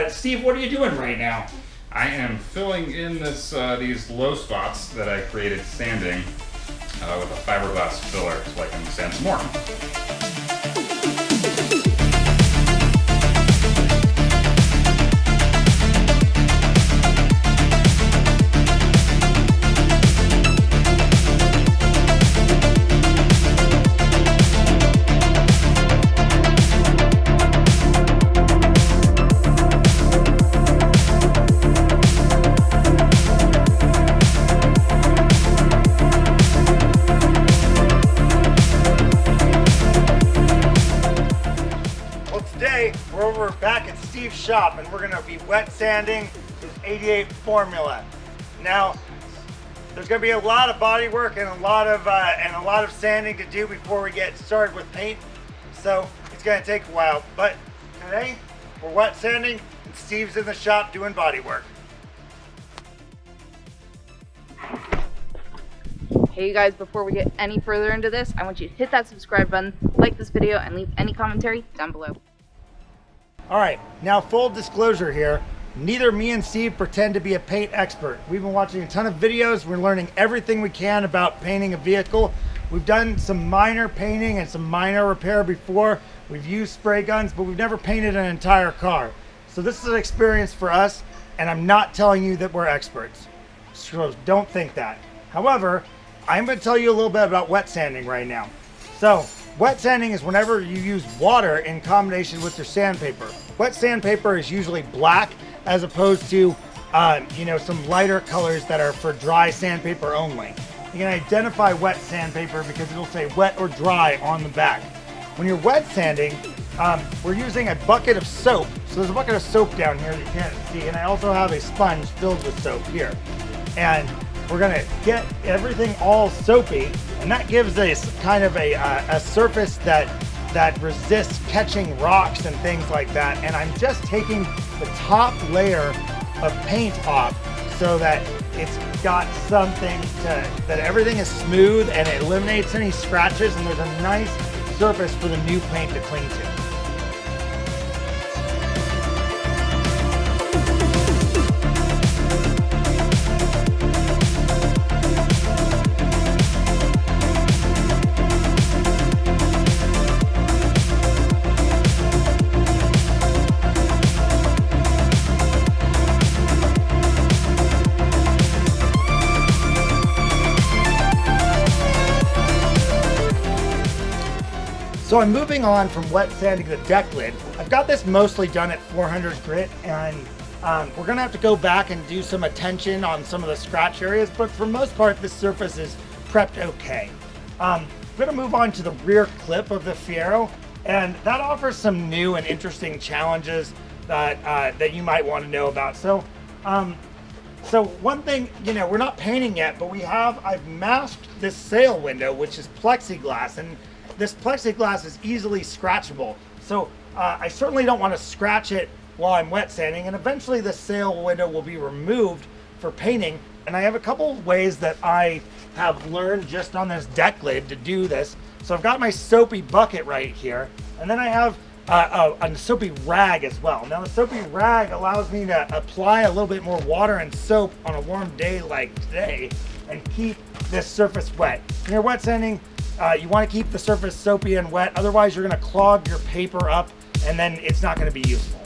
Steve, what are you doing right now? I am filling in these low spots that I created sanding with a fiberglass filler so I can sand some more. We're back at Steve's shop and we're going to be wet sanding his 88 Formula. Now, there's going to be a lot of body work and a lot of sanding to do before we get started with paint. So it's going to take a while. But today we're wet sanding and Steve's in the shop doing body work. Hey you guys, before we get any further into this, I want you to hit that subscribe button, like this video, and leave any commentary down below. All right, now full disclosure here, neither me and Steve pretend to be a paint expert. We've been watching a ton of videos, we're learning everything we can about painting a vehicle. We've done some minor painting and some minor repair before. We've used spray guns, but we've never painted an entire car. So this is an experience for us, and I'm not telling you that we're experts. So don't think that. However, I'm going to tell you a little bit about wet sanding right now. So, wet sanding is whenever you use water in combination with your sandpaper. Wet sandpaper is usually black as opposed to, some lighter colors that are for dry sandpaper only. You can identify wet sandpaper because it'll say wet or dry on the back. When you're wet sanding, we're using a bucket of soap. So there's a bucket of soap down here that you can't see, and I also have a sponge filled with soap here. And we're gonna get everything all soapy, and that gives us kind of a surface that resists catching rocks and things like that. And I'm just taking the top layer of paint off so that it's got something that everything is smooth and it eliminates any scratches, and there's a nice surface for the new paint to cling to. So I'm moving on from wet sanding the deck lid. I've got this mostly done at 400 grit, and we're gonna have to go back and do some attention on some of the scratch areas, but for most part, this surface is prepped okay. I'm gonna move on to the rear clip of the Fiero, and that offers some new and interesting challenges that you might want to know about. So one thing, we're not painting yet, but I've masked this sail window, which is plexiglass, and this plexiglass is easily scratchable. So I certainly don't want to scratch it while I'm wet sanding, and eventually the sail window will be removed for painting. And I have a couple of ways that I have learned just on this deck lid to do this. So I've got my soapy bucket right here, and then I have a soapy rag as well. Now the soapy rag allows me to apply a little bit more water and soap on a warm day like today and keep this surface wet. When you're wet sanding, you want to keep the surface soapy and wet, otherwise you're going to clog your paper up and then it's not going to be useful.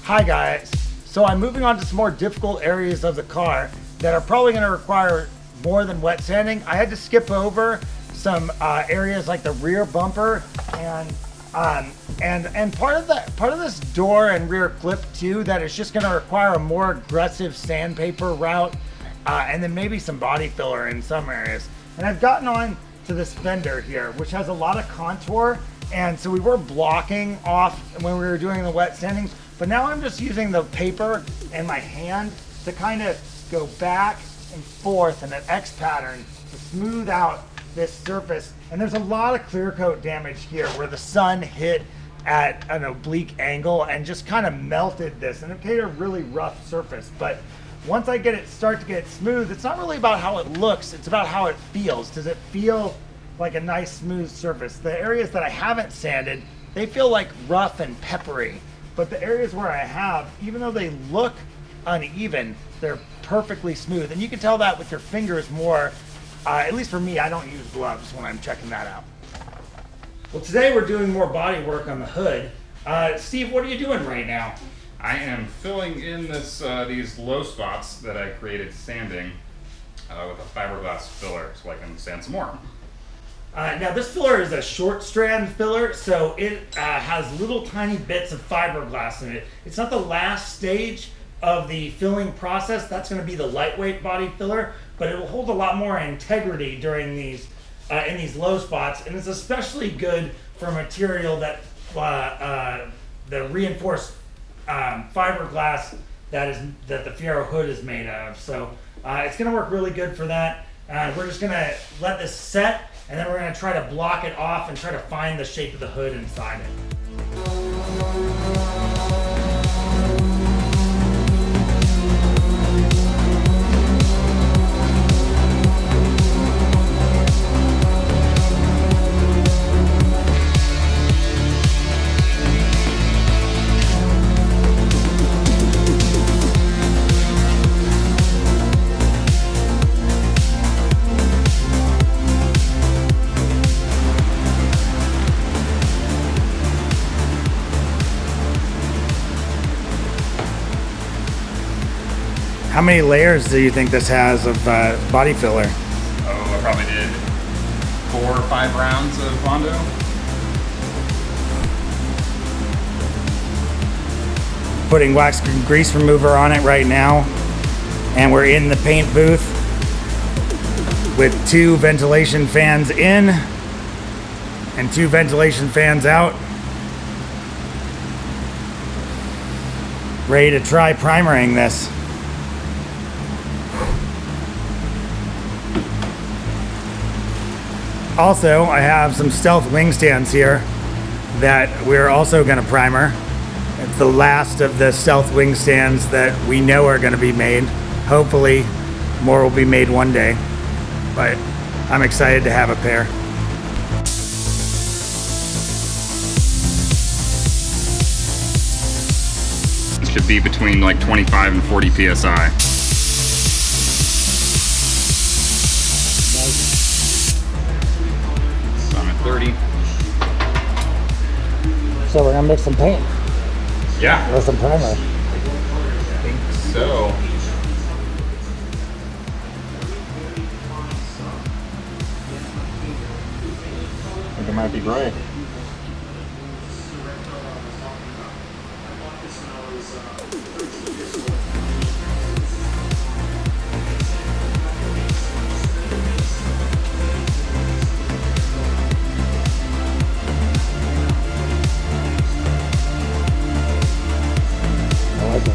Hi guys, so I'm moving on to some more difficult areas of the car that are probably going to require more than wet sanding. I had to skip over some areas like the rear bumper and part of this door and rear clip too that is just going to require a more aggressive sandpaper route and then maybe some body filler in some areas. And I've gotten on to this fender here, which has a lot of contour, and so we were blocking off when we were doing the wet sanding, but now I'm just using the paper and my hand to kind of go back and forth in an X pattern to smooth out this surface. And there's a lot of clear coat damage here where the sun hit at an oblique angle and just kind of melted this, and it made a really rough surface. But once I start to get smooth, it's not really about how it looks, it's about how it feels. Does it feel like a nice smooth surface? The areas that I haven't sanded, they feel like rough and peppery. But the areas where I have, even though they look uneven, they're perfectly smooth. And you can tell that with your fingers more. At least for me, I don't use gloves when I'm checking that out. Well, today we're doing more body work on the hood. Steve, what are you doing right now? I am filling in these low spots that I created sanding with a fiberglass filler so I can sand some more. Now this filler is a short strand filler, so it has little tiny bits of fiberglass in it. It's not the last stage of the filling process. That's going to be the lightweight body filler, but it will hold a lot more integrity during these in these low spots, and it's especially good for material that the reinforced fiberglass that the Fiero hood is made of. So it's going to work really good for that. We're just going to let this set, and then we're going to try to block it off and try to find the shape of the hood inside it. How many layers do you think this has of body filler? Oh, I probably did 4 or 5 rounds of Bondo. Putting wax grease remover on it right now, and we're in the paint booth with 2 ventilation fans in and 2 ventilation fans out, ready to try primering this. Also, I have some stealth wing stands here that we're also going to primer. It's the last of the stealth wing stands that we know are going to be made. Hopefully, more will be made one day, but I'm excited to have a pair. It should be between like 25 and 40 psi. So I'm at 30. So we're gonna mix some paint Yeah, with some primer. I think so. I think it might be gray. I like it.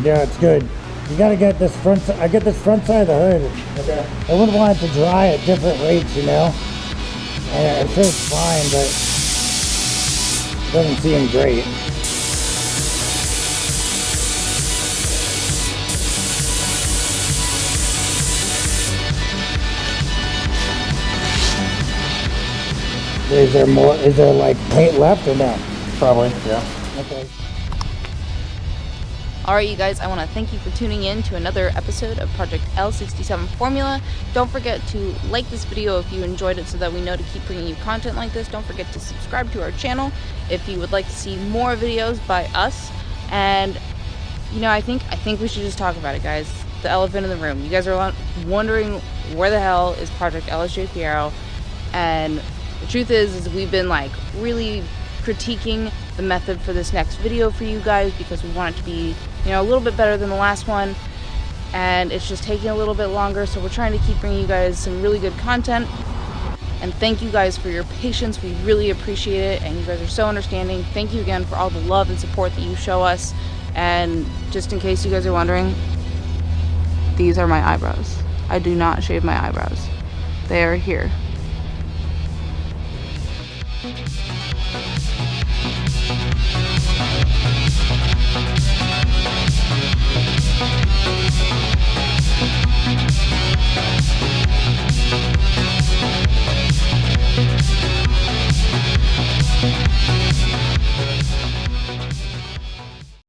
Yeah, it's good. You gotta get this front. I get this front side of the hood. Okay. I wouldn't want it to dry at different rates, you know. And I'm sure it's fine, but it doesn't seem great. Is there more? Is there like paint left or no? Probably, yeah. Okay. Alright, you guys, I want to thank you for tuning in to another episode of Project L67 Formula. Don't forget to like this video if you enjoyed it so that we know to keep bringing you content like this. Don't forget to subscribe to our channel if you would like to see more videos by us. And, you know, I think we should just talk about it, guys. The elephant in the room. You guys are wondering where the hell is Project LSJ FIERO, and the truth is we've been like really critiquing the method for this next video for you guys because we want it to be, you know, a little bit better than the last one, and it's just taking a little bit longer, so we're trying to keep bringing you guys some really good content. And thank you guys for your patience. We really appreciate it, and you guys are so understanding. Thank you again for all the love and support that you show us. And just in case you guys are wondering, these are my eyebrows. I do not shave my eyebrows. They are here.